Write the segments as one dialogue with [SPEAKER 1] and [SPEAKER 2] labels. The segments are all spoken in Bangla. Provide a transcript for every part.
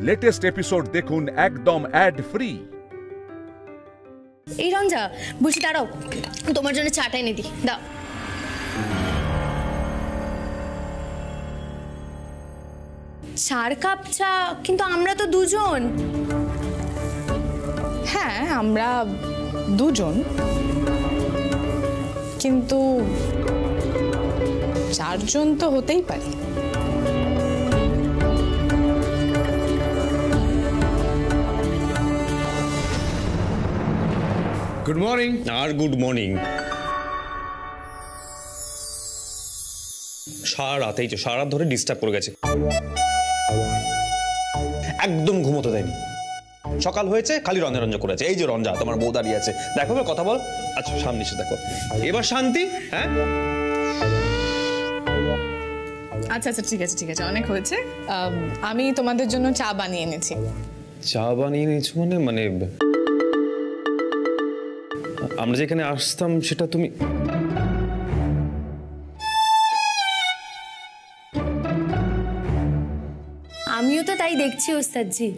[SPEAKER 1] লেটেস্ট এপিসোড দেখুন একদম অ্যাড ফ্রি।
[SPEAKER 2] এই রঞ্জা, বলছি দাঁড়াও, তোমার জন্য চাটা এনে দিই, দাও। চার কাপ চা, কিন্তু আমরা তো দুজন।
[SPEAKER 3] হ্যাঁ, আমরা দুজন, কিন্তু চারজন তো হতেই পারে।
[SPEAKER 4] Good morning.
[SPEAKER 5] আর গুড মর্নিং। সারা রাতেই তো, সারা রাত ধরে ডিস্টার্ব করে গেছে, একদম ঘুমোতে দেয়নি। সকাল হয়েছে খালি রঞ্জা রঞ্জা করে আছে। এই যে রঞ্জা, তোমার বউ দাঁড়িয়ে আছে, দেখো কথা বল। আচ্ছা সামনে এসে দেখো, এবার শান্তি। হ্যাঁ
[SPEAKER 3] আচ্ছা আচ্ছা, ঠিক আছে ঠিক আছে, অনেক হয়েছে। আমি তোমাদের জন্য চা বানিয়ে এনেছি।
[SPEAKER 5] চা বানিয়ে নিয়েছো মানে? মানে আমরা যেখানে আসতাম সেটা তুমি?
[SPEAKER 2] আমিও তো তাই দেখছি ওস্তাদজি,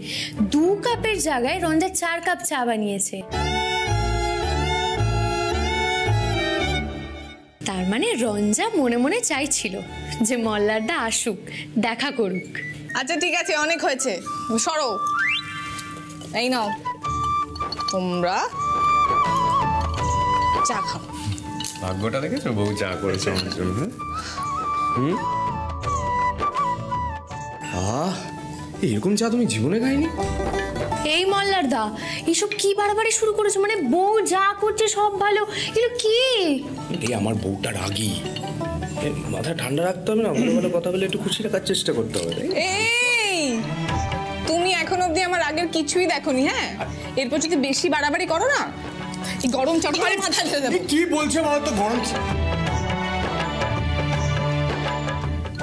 [SPEAKER 2] 2 কাপের জায়গায় রঞ্জা 4 কাপ চা বানিয়েছে। তার মানে রঞ্জা মনে মনে চাইছিল যে মল্লারদা আসুক, দেখা করুক।
[SPEAKER 3] আচ্ছা ঠিক আছে, অনেক হয়েছে, সরো। এই নাও, তোমরা চা খাও।
[SPEAKER 4] ভাগ্যটা দেখেছো, বউ চা করেছে আমার জন্য। এরকম চা তুমি জীবনে খাইনি?
[SPEAKER 2] এই মল্লারদা, এসব কি বাড়াবাড়ি শুরু করেছো? মানে বউ যা করছে সব ভালো, এগুলো কি?
[SPEAKER 6] এই আমার বউটা রাগী, মাথা ঠান্ডা রাখতে হবে না, ভালো ভালো কথা বলে একটু খুশি রাখার চেষ্টা করতে হবে।
[SPEAKER 3] এই তুমি এখন অবধি আমার আগের কিছুই দেখোনি। হ্যাঁ, এরপর যদি বেশি বাড়াবাড়ি করো না, এই গরম চটকারে মাথা ঢেলে দেবো।
[SPEAKER 4] কি বলছে বলো তো? গরম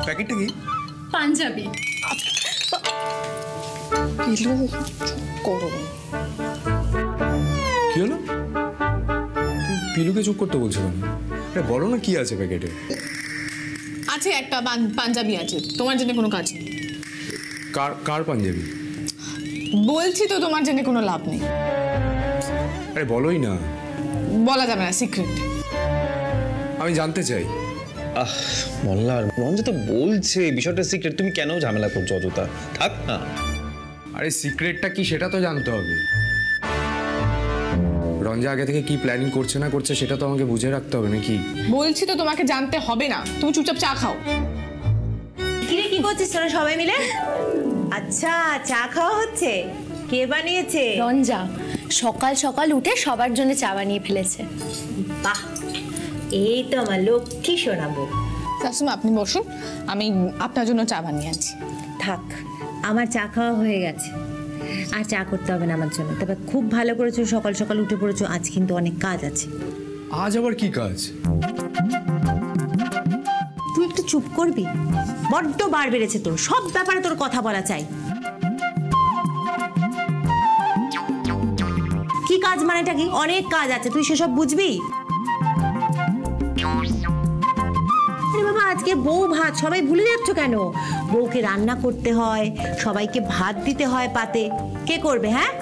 [SPEAKER 4] প্যাকেটটা কি?
[SPEAKER 2] পাঞ্জাবি।
[SPEAKER 3] পিলু করো।
[SPEAKER 4] কি হলো? পিলুকে চুপ করতে বলছো কেন? বলো না কি আছে প্যাকেটে।
[SPEAKER 3] আছে একটা পাঞ্জাবি আছে, তোমার জন্য কোনো কাজ নেই।
[SPEAKER 4] কার পাঞ্জাবি?
[SPEAKER 3] বলছি তো তোমার জন্য কোনো লাভ নেই।
[SPEAKER 4] আরে বলোই না।
[SPEAKER 3] বলা যাবে না, সিক্রেট।
[SPEAKER 4] আমি জানতে চাই।
[SPEAKER 5] মল্লার, রঞ্জা তো বলছে বিষয়টা সিক্রেট, তুমি কেন ঝামেলা করছো অযথা? থাক না।
[SPEAKER 4] আরে সিক্রেটটা কি সেটা তো জানতে হবে। রঞ্জা আগে থেকে কি প্ল্যানিং করছে না করছে সেটা তো আমাকে বুঝে রাখতে হবে নাকি?
[SPEAKER 3] বলছি তো তোমাকে জানতে হবে না, তুমি চুপচাপ চা খাও।
[SPEAKER 7] কিরে, কি করছিস তোরা সবাই মিলে? আচ্ছা, চা খাওয়া হচ্ছে। কে বানিয়েছে?
[SPEAKER 2] রঞ্জা সকাল সকাল উঠে সবার জন্য চা বানিয়ে ফেলেছে।
[SPEAKER 7] বাহ, এই তো আমার লক্ষ্মী শোনাবো।
[SPEAKER 3] শাশুমা আপনি বসুন, আমি আপনার জন্য চা বানিয়ে আনছি।
[SPEAKER 7] থাক, আমার চা খাওয়া হয়ে গেছে, আর চা করতে হবে না আমার জন্য। তবে খুব ভালো করেছো, সকাল সকাল উঠে পড়েছো। আজ কিন্তু অনেক কাজ আছে।
[SPEAKER 4] আজ আবার কি কাজ?
[SPEAKER 7] তুই একটু চুপ করবি? বড্ড বার বেড়েছে তোর, সব ব্যাপারে তোর কথা বলা চাই। কি কাজ মানেটা কি? অনেক কাজ আছে, তুই সেসব বুঝবি? আরে বাবা, আজকে বউ ভাত, সবাই ভুলে যাচ্ছ কেন? বউকে রান্না করতে হয়, সবাইকে ভাত দিতে হয় পাতে। কে করবে? হ্যাঁ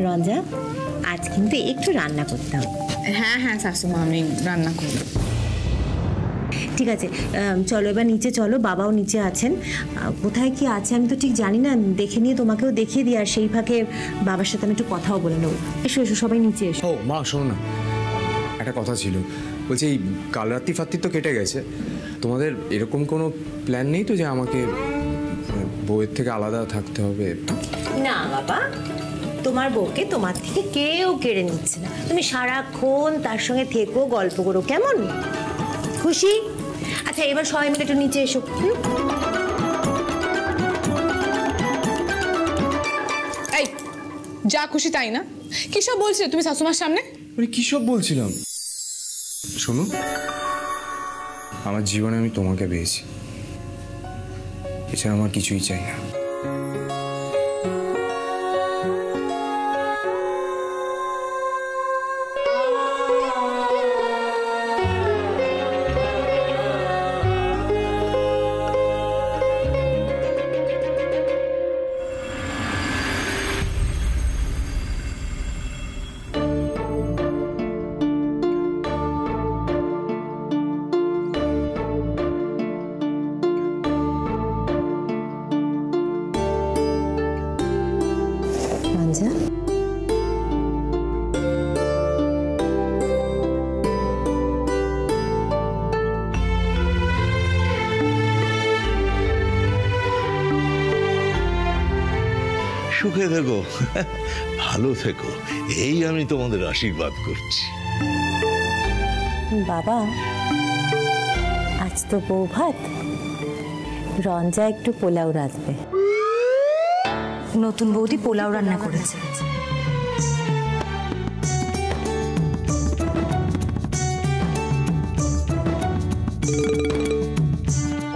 [SPEAKER 7] রঞ্জা, আজ কিন্তু একটু রান্না করতে হবে।
[SPEAKER 3] হ্যাঁ হ্যাঁ শাশুমা, আমি রান্না করব।
[SPEAKER 7] ঠিক আছে, চলো এবার নিচে চলো, বাবাও নিচে আছেন। কোথায় কি আছে আমি তো ঠিক জানি না, দেখে নিয়ে তোমাকেও দেখিয়ে দিই। আর সেই ফাঁকে বাবার সাথে আমি একটু কথাও বলে নেবো। এসো এসো, সবাই নিচে এসো।
[SPEAKER 4] ও মা, শোনো না, একটা কথা ছিল। বলছি, এই কাল রাত্রি ফাত্রি তো কেটে গেছে, তোমাদের এরকম কোনো প্ল্যান নেই তো যে আমাকে বউয়ের থেকে আলাদা থাকতে হবে?
[SPEAKER 7] না বাবা, তোমার বউকে তোমার থেকে কেউ কেড়ে নিচ্ছে না। তুমি সারাক্ষণ তার সঙ্গে থেকো, গল্প করো, কেমন? খুশি? আচ্ছা, এবার সবাই মিলে একটু নিচে এসো।
[SPEAKER 3] এই যা খুশি তাই না? কি সব বলছিলে তুমি শাশুমার সামনে?
[SPEAKER 4] আরে কি সব বলছিলাম? শোনো, আমার জীবনে আমি তোমাকে পেয়েছি, এছাড়া আমার কিছুই চাই না।
[SPEAKER 7] রঞ্জা,
[SPEAKER 8] সুখে থেকো, ভালো থেকো, এই আমি তোমাদের আশীর্বাদ করছি।
[SPEAKER 7] বাবা আজ তো বউ ভাত, রঞ্জা একটু পোলাও রাঁধবে।
[SPEAKER 2] নতুন বৌদি পোলাও রান্না করেছে।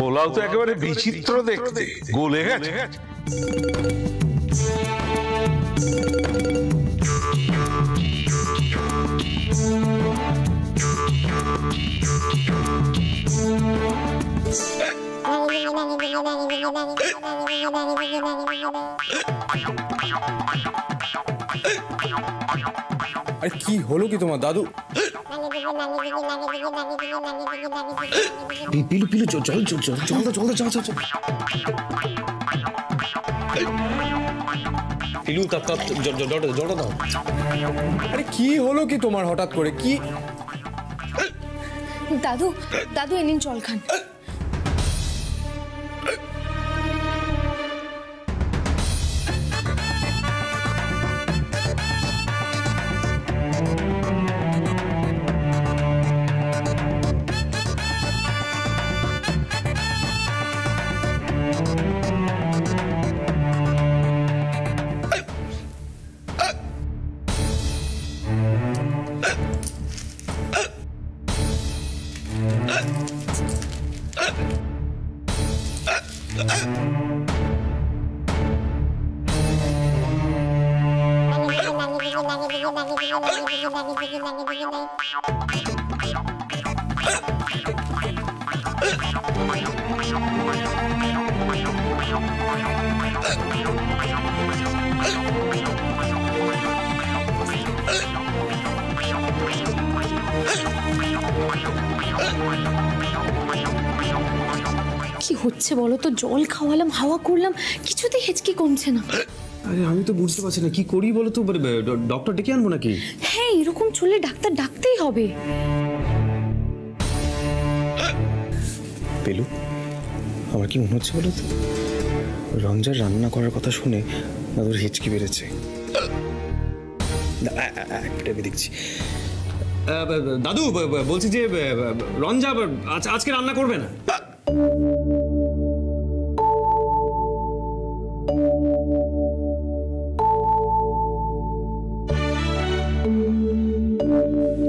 [SPEAKER 8] পোলাও তো একেবারে বিচিত্র দেখতে, গলে গেছে।
[SPEAKER 4] আরে কি হলো কি তোমার দাদু?
[SPEAKER 6] পিলু পিলু জল জল জল জল জল জল জল জল জল।
[SPEAKER 5] পিলু তাপ তাপ জলটা দাও।
[SPEAKER 4] আরে কি হলো কি তোমার হঠাৎ করে? কি
[SPEAKER 2] দাদু দাদু এ নিন জল খান। কি হচ্ছে বলো তো? জল খাওয়ালাম, হাওয়া করলাম, কিছুতেই হেঁচকি কমছে না।
[SPEAKER 6] আরে আমি তো বুঝতে পারছি না কি করি বলো তো। ডক্টর ডেকে আনবো নাকি?
[SPEAKER 2] হ্যাঁ, এরকম চলে ডাক্তার ডাকতেই হবে।
[SPEAKER 6] পেলু, আমার কি মনে হচ্ছে বলো তো, রঞ্জার রান্না করার কথা শুনে দাদুর হিচকি বেড়েছে। আমি দেখছি। দাদু বলছি যে রঞ্জা আজকে রান্না করবে না।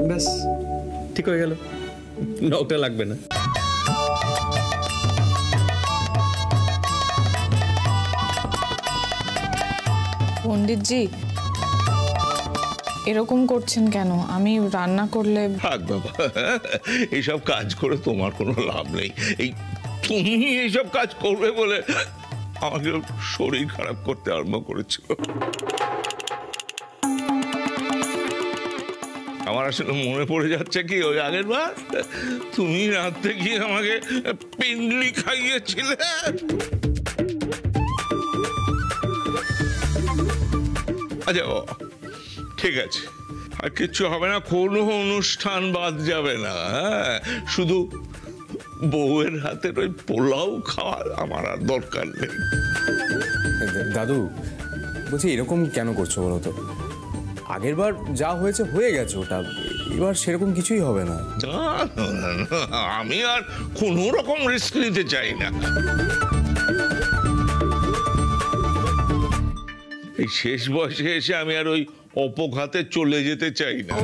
[SPEAKER 6] ব্যাস ঠিক হয়ে গেল, ডক্টর লাগবে না।
[SPEAKER 3] পণ্ডিতজি এরকম করছেন কেন? আমি রান্না করলে
[SPEAKER 8] থাক বাবা, এইসব কাজ করে তোমার কোনো লাভ নেই। এই তুমি এইসব কাজ করবে বলে আমাকে শরীর খারাপ করতে আরম্ভ করেছিল। আমার আসলে মনে পড়ে যাচ্ছে কি, ওই আগের বার তুমি রাতে গিয়ে আমাকে পিন্ডলি খাইয়েছিলে। আচ্ছা ঠিক আছে, আর কিচ্ছু হবে না, কোনো অনুষ্ঠান বাদ যাবে না। হ্যাঁ, শুধু বউয়ের হাতের ওই পোলাও খাওয়ার আমার আর দরকার নেই।
[SPEAKER 4] দাদু বলছি এরকম কেন করছো বলো তো? আগের বার যা হয়েছে হয়ে গেছে, ওটা এবার সেরকম কিছুই হবে না।
[SPEAKER 8] আমি আর কোনো রকম রিস্ক নিতে চাই না। এই শেষ বয়সে এসে আমি আর ওই অপঘাতে চলে যেতে চাই না।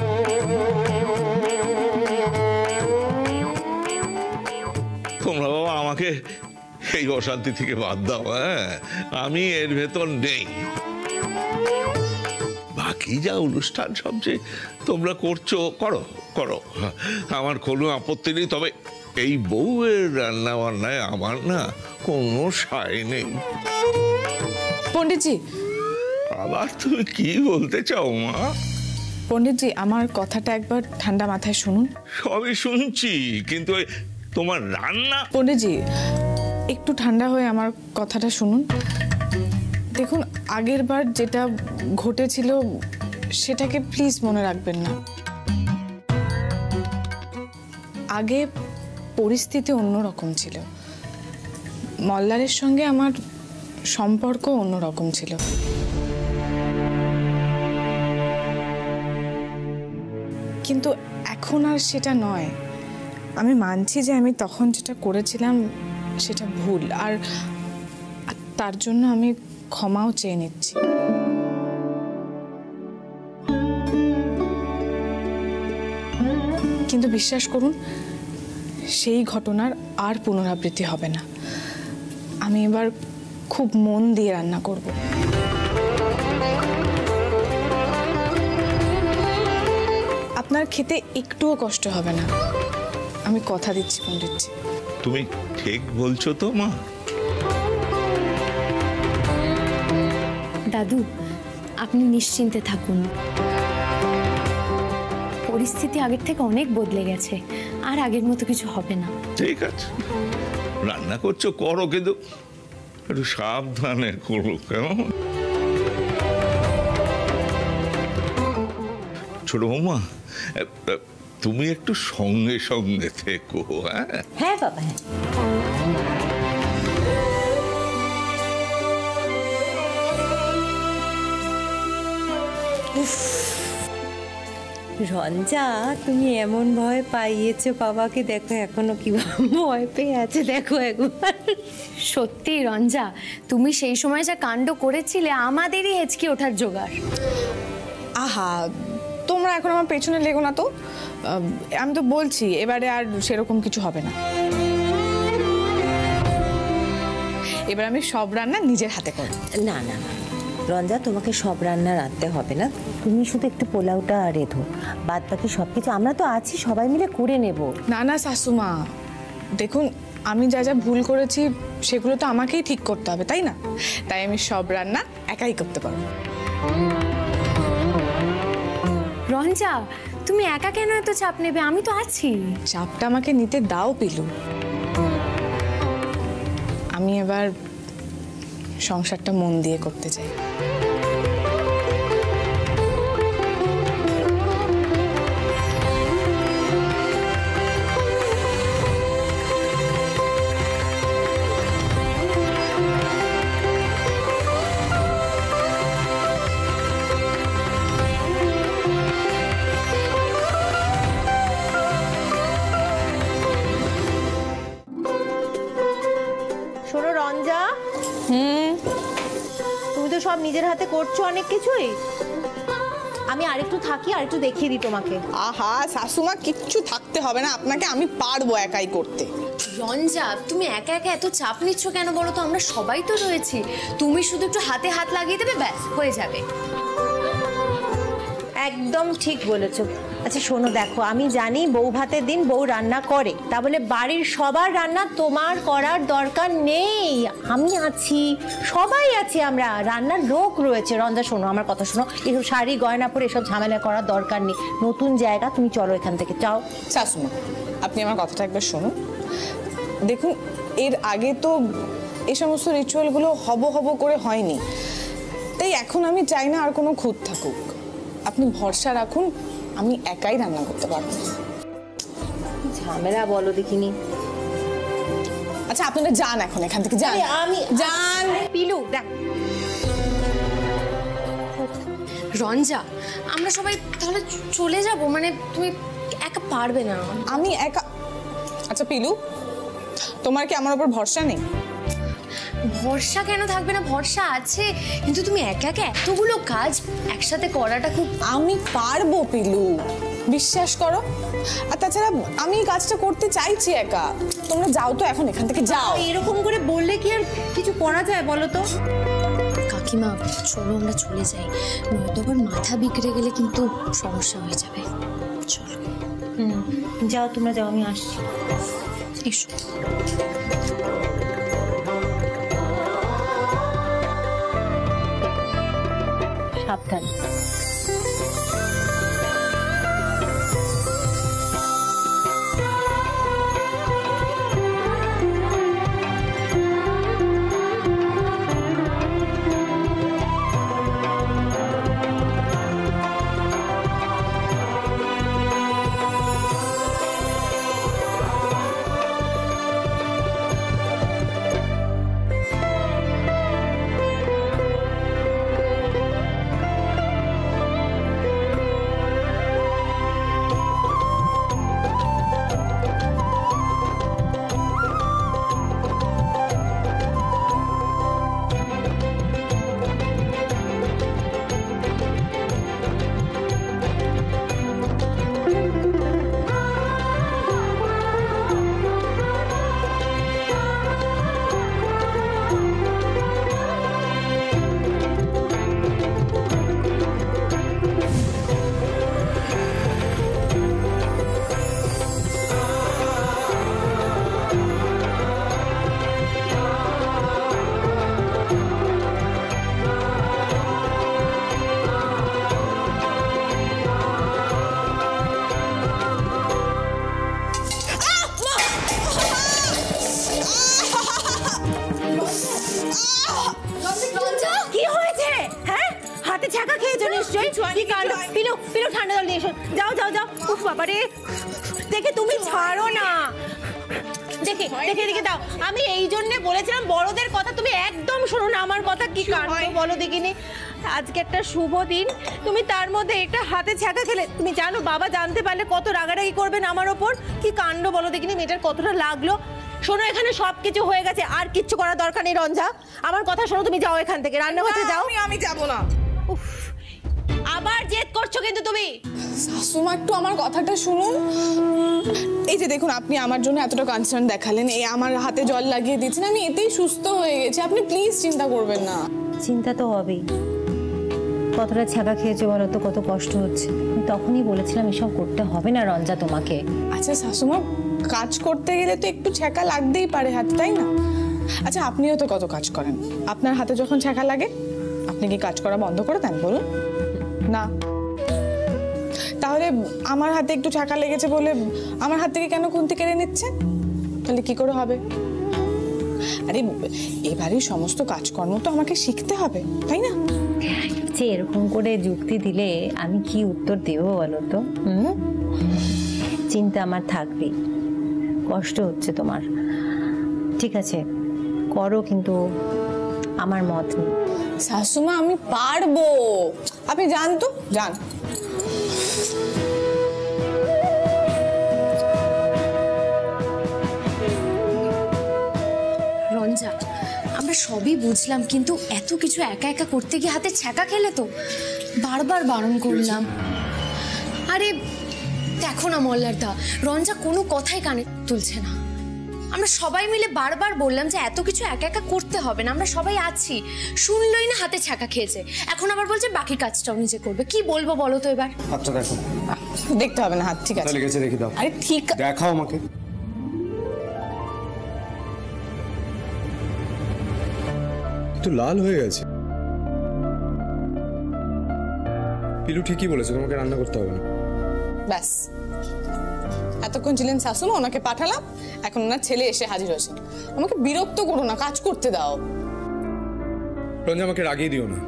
[SPEAKER 8] তোমরা বাবা আমাকে এই অশান্তি থেকে বাদ দাও। হ্যাঁ, আমি এর ভেতর নেই। বাকি যা অনুষ্ঠান সব যে তোমরা করছো করো করো, আমার কোনো আপত্তি নেই। তবে এই বউয়ের রান্না বান্নায় আমার না কোনো সায় নেই।
[SPEAKER 3] পণ্ডিতজি,
[SPEAKER 8] আবার তুমি কি বলতে চাও মা?
[SPEAKER 3] পণ্ডিতজি আমার কথাটা একবার ঠান্ডা মাথায় শুনুন।
[SPEAKER 8] সবই শুনছি, কিন্তু তোমার রান্না।
[SPEAKER 3] পণ্ডিতজি একটু ঠান্ডা হয়ে আমার কথাটা শুনুন। দেখুন, আগের বার যেটা ঘটেছিল সেটাকে প্লিজ মনে রাখবেন না। আগে পরিস্থিতি অন্যরকম ছিল, মল্লারের সঙ্গে আমার সম্পর্ক অন্যরকম ছিল। কিন্তু এখন আর সেটা নয়। আমি মানছি যে আমি তখন যেটা করেছিলাম সেটা ভুল, আর তার জন্য আমি ক্ষমাও চেয়ে নিচ্ছি। কিন্তু বিশ্বাস করুন, সেই ঘটনার আর পুনরাবৃত্তি হবে না। আমি এবার খুব মন দিয়ে রান্না করব। আপনার খেতে একটুও কষ্ট হবে না, আমি কথা দিচ্ছি পণ্ডিতজি।
[SPEAKER 8] তুমি ঠিক বলছো তো মা?
[SPEAKER 2] দাদু, আপনি নিশ্চিন্তে থাকুন। পরিস্থিতি আগের থেকে অনেক বদলে গেছে, আর আগের মতো কিছু হবে না।
[SPEAKER 8] ঠিক আছে, রান্না করছো করো, কিন্তু একটু সাবধানে করো, কেমন? ছোট বৌমা, তুমি একটু সঙ্গে সঙ্গে থেকো। হ্যাঁ
[SPEAKER 7] হ্যাঁ বাবা, হ্যাঁ। রঞ্জা, তুমি এমন ভয় পাইয়েছো বাবাকে, দেখো এখনো কি ভয় পেয়ে আছে, দেখো একবার।
[SPEAKER 2] সত্যি রঞ্জা, তুমি সেই সময় যা কাণ্ড করেছিলে আমাদেরই হেঁচকি ওঠার জোগাড়।
[SPEAKER 3] আহা, তোমরা এখন আমার পেছনে লেগো না তো। আমি তো বলছি এবারে আর সেরকম কিছু হবে না। এবার আমি সব রান্না নিজের হাতে করব।
[SPEAKER 7] না না না রঞ্জা, তোমাকে সব রান্না রাঁধতে হবে না, তুমি শুধু একটু পোলাওটা রেঁধো, বাদ বাকি সব কিছু আমরা তো আছি, সবাই মিলে করে নেব।
[SPEAKER 3] না না শাশুমা, দেখুন আমি যা যা ভুল করেছি সেগুলো তো আমাকেই ঠিক করতে হবে, তাই না? তাই আমি সব রান্না একাই করতে পারবো।
[SPEAKER 2] রঞ্জা, তুমি একা কেন এত চাপ নেবে? আমি তো আছি।
[SPEAKER 3] চাপটা আমাকে নিতে দাও পিলু। আমি এবার সংসারটা মন দিয়ে করতে চাই।
[SPEAKER 7] শোনো রঞ্জা, তুমি তো সব নিজের হাতে করছো অনেক কিছুই, আমি আরেকটু থাকি, আরেকটু দেখিয়ে দিই তোমাকে।
[SPEAKER 3] আহা শাশুমা, কিচ্ছু থাকতে হবে না আপনাকে, আমি পারবো একাই করতে।
[SPEAKER 2] রঞ্জা, তুমি একা একা এত চাপ নিচ্ছ কেন বলো তো? আমরা সবাই তো রয়েছি, তুমি শুধু একটু হাতে হাত লাগিয়ে দেবে, ব্যাস হয়ে যাবে।
[SPEAKER 7] একদম ঠিক বলেছো। আচ্ছা শোনো, দেখো আমি জানি বউ ভাতের দিন বউ রান্না করে, তা বলে বাড়ির সবার রান্না তোমার করার দরকার নেই। আমি আছি, সবাই আছি, আমরা রান্নার লোক রয়েছে। রঞ্জা শোনো, আমার কথা শোনো, এসব শাড়ি গয়না পরে এসব ঝামেলা করার দরকার নেই। নতুন জায়গা, তুমি চলো এখান থেকে, যাও।
[SPEAKER 3] শাশুমা, আপনি আমার কথাটা একবার শুনুন। দেখুন, এর আগে তো এই সমস্ত রিচুয়ালগুলো হব হব করে হয়নি, তাই এখন আমি চাই না আর কোনো খুঁত থাকুক। আপনি ভরসা রাখুন, আমি একাই রান্না করতে পারবো।
[SPEAKER 7] ঝামেলা বলো দেখিনি।
[SPEAKER 3] আচ্ছা আপনারা যান এখন এখান থেকে, যান।
[SPEAKER 7] আমি
[SPEAKER 3] যান।
[SPEAKER 7] পিলু দেখ।
[SPEAKER 2] রঞ্জা, আমরা সবাই তাহলে চলে যাব, মানে তুমি একা পারবে না।
[SPEAKER 3] আমি একা? আচ্ছা পিলু, তোমার কি আমার উপর ভরসা নেই?
[SPEAKER 2] ভরসা কেন থাকবে না? ভরসা আছে, কিন্তু তুমি একা একা এতগুলো কাজ একসাথে করাটা খুব।
[SPEAKER 3] আমি পারবো পিলু, বিশ্বাস করো। আর তাছাড়া আমি এই কাজটা করতে চাইছি একা। তোমরা যাও তো এখন এখান থেকে, যাও।
[SPEAKER 7] এরকম করে বললে কি আর কিছু করা যায় বলো তো?
[SPEAKER 2] কাকিমা, চলো আমরা চলে যাই, নয়তো আবার মাথা বিগড়ে গেলে কিন্তু সমস্যা হয়ে যাবে। চলো।
[SPEAKER 7] যাও তোমরা, যাও, আমি আসছি।
[SPEAKER 2] এসো।
[SPEAKER 7] সাবধান। ছাকা খেয়েছো নিশ্চয়ই। কি কাণ্ড! পিলু পিলু ঠান্ডা জল নিয়ে এসো। যাও যাও যাও। উফ বাবা রে, দেখে তুমি ছাড়ো না। দেখে দেখে দেখে দাও। আমি এই জন্য বলেছিলাম বড়দের কথা তুমি একদম শোনো না আমার কথা। কি কাণ্ড বলো দেখিনি। আজকে একটা শুভ দিন, তুমি তার মধ্যে একটা হাতে ছ্যাঁকা খেলে। তুমি জানো বাবা জানতে পারলে কত রাগারাগি করবেন আমার ওপর। কি কাণ্ড বলো দেখিনি, মেয়েটার কতটা লাগলো। শোনো, এখানে সবকিছু হয়ে গেছে, আর কিচ্ছু করার দরকার নেই। রঞ্জা, আমার কথা শোনো, তুমি যাও এখান থেকে, রান্নাঘরে যাও।
[SPEAKER 3] আমি যাব না।
[SPEAKER 7] উফ, আবার জেদ করছো কিন্তু তুমি।
[SPEAKER 3] শাশুমা একটু আমার কথাটা শুনুন। এই যে দেখুন, আপনি আমার জন্য এতটা কনসার্ন দেখালেন, এই আমার হাতে জল লাগিয়ে দিয়েছেন, আমি এতেই সুস্থ হয়ে গেছি। আপনি প্লিজ চিন্তা করবেন না।
[SPEAKER 7] চিন্তা তো হবেই। কতটা ছ্যাঁকা খেয়েছো বলো তো, কত কষ্ট হচ্ছে। আমি তখনই বলেছিলাম এসব করতে হবে না রঞ্জা তোমাকে।
[SPEAKER 3] আচ্ছা শাশুমা, কাজ করতে গেলে তো একটু ছ্যাঁকা লাগতেই পারে হাতে, তাই না? আচ্ছা, আপনিও তো কত কাজ করেন, আপনার হাতে যখন ছ্যাঁকা লাগে আপনি কি কাজ করা বন্ধ করে দেন বলুন? না। তাহলে আমার হাতে একটু ছ্যাঁকা লেগেছে বলে আমার হাত থেকে কেন খুন্তি কেড়ে নিচ্ছে? তাহলে কি করে হবে? আরে এবারে সমস্ত কাজকর্ম তো আমাকে শিখতে হবে, তাই না?
[SPEAKER 7] যে এরকম করে যুক্তি দিলে আমি কি উত্তর দেবো বলো তো? চিন্তা আমার থাকবেই, কষ্ট হচ্ছে তোমার, ঠিক আছে করো, কিন্তু আমার মত নেই।
[SPEAKER 3] শাশুমা আমি পারবো, আপনি যান তো, যান।
[SPEAKER 2] রঞ্জা, আমরা সবই বুঝলাম, কিন্তু এত কিছু একা একা করতে গিয়ে হাতে ছ্যাঁকা খেলে তো বারবার বারণ করলাম। আরে দেখো না মল্লারদা, রঞ্জা কোনো কথাই কানে তুলছে না। আমরা সবাই মিলে বারবার বললাম যে এত কিছু একা একা করতে হবে না, আমরা সবাই আছি। শুনলই না, হাতে ছ্যাঁকা খেয়েছে। এখন আবার বলছে বাকি কাজটাও নিজে করবে। কি বলবো বলো তো এবার?
[SPEAKER 4] হাতটা দেখো।
[SPEAKER 3] দেখতে হবে না হাত, ঠিক আছে।
[SPEAKER 4] লেগেছে দেখি দাও।
[SPEAKER 3] আরে ঠিক,
[SPEAKER 4] দেখাও আমাকে। তো লাল হয়ে গেছে। পিলু ঠিকই বলেছে, তোমাকে রান্না করতে হবে না।
[SPEAKER 3] ব্যাস, এতক্ষণ ছিলেন শাশুমা, ওনাকে পাঠালাম, এখন ওনার ছেলে এসে হাজির হয়েছে। আমাকে বিরক্ত করো না, কাজ করতে দাও।
[SPEAKER 4] রঞ্জা, আমাকে রাগিয়ে দিও না।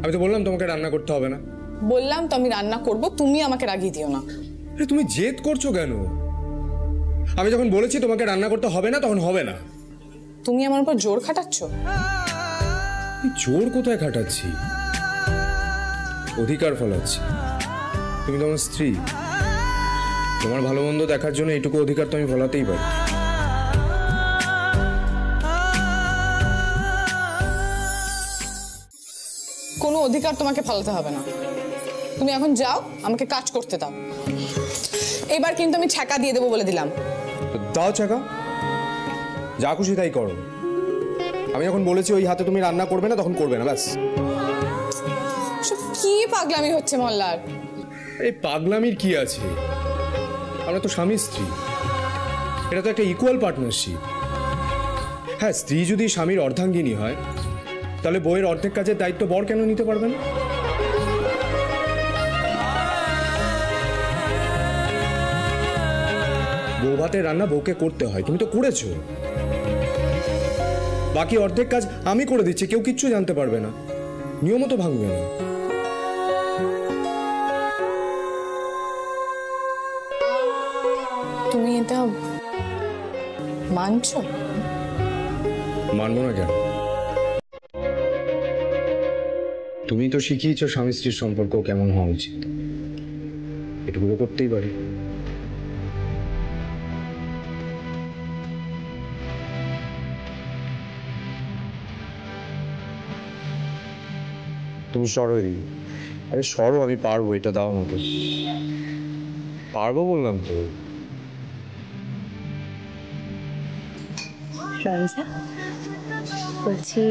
[SPEAKER 4] আমি তো বললাম তোমাকে রান্না করতে হবে না।
[SPEAKER 3] বললাম তো আমি রান্না করব, তুমি আমাকে রাগিয়ে দিও না।
[SPEAKER 4] আরে তুমি জেদ করছো কেন? আমি যখন বলেছি তোমাকে রান্না করতে হবে না, তখন হবে না।
[SPEAKER 3] তুমি আমার উপর জোর খাটাচ্ছ।
[SPEAKER 4] জোর কোথায় খাটাচ্ছি? অধিকার ফলাচ্ছি। তুমি তো আমার স্ত্রী, তোমার ভালো মন্দ দেখার জন্য এইটুকু অধিকার তো আমি ফলাতেই পারি।
[SPEAKER 3] কোনো অধিকার তোমাকে ফলাতে হবে না, তুমি এখন যাও, আমাকে কাজ করতে দাও। এবার কিন্তু আমি ছ্যাঁকা দিয়ে দেবো বলে দিলাম।
[SPEAKER 4] দাও ছ্যাঁকা, যা খুশি তাই করো। আমি যখন বলেছি ওই হাতে তুমি রান্না করবে না, তখন করবে না, ব্যাস।
[SPEAKER 3] কি পাগলামি হচ্ছে মল্লার?
[SPEAKER 4] এই পাগলামির কি আছে? আমরা তো স্বামী স্ত্রী, এটা তো একটা ইকুয়াল পার্টনারশিপ। হ্যাঁ, স্ত্রী যদি স্বামীর অর্ধাঙ্গিনী হয়, তাহলে বউয়ের অর্ধেক কাজের দায়িত্ব বর কেন নিতে পারবে না? বউ ভাতের রান্না বউকে করতে হয়, তুমি তো করেছো। বাকি অর্ধেক কাজ আমি করে দিচ্ছি, কেউ কিচ্ছু জানতে পারবে না, নিয়মও তো ভাঙবে না।
[SPEAKER 3] তুমি এটা মানছো?
[SPEAKER 4] মানবো না কেন? তুমি তো শিখিয়েছো স্বামী স্ত্রীর সম্পর্ক কেমন হওয়া উচিত, এটুকু তো করতেই পারি। তুমি সরো এদিকে। আরে সরো, আমি পারবো, এটা দাও আমাকে। পারবো বললাম তো।
[SPEAKER 2] রঞ্জা, বলছি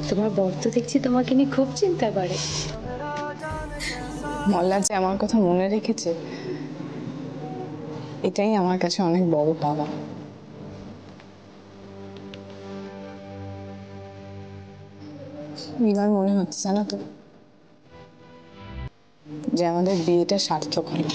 [SPEAKER 2] তোমার বর তো দেখছি তোমাকে নিয়ে খুব চিন্তা করে।
[SPEAKER 3] মল্লার যে আমার কথা মনে রেখেছে, এটাই আমার কাছে অনেক বড় পাওয়া। এবার মনে হচ্ছে জানো তো, যে আমাদের বিয়েটা সার্থক হলো।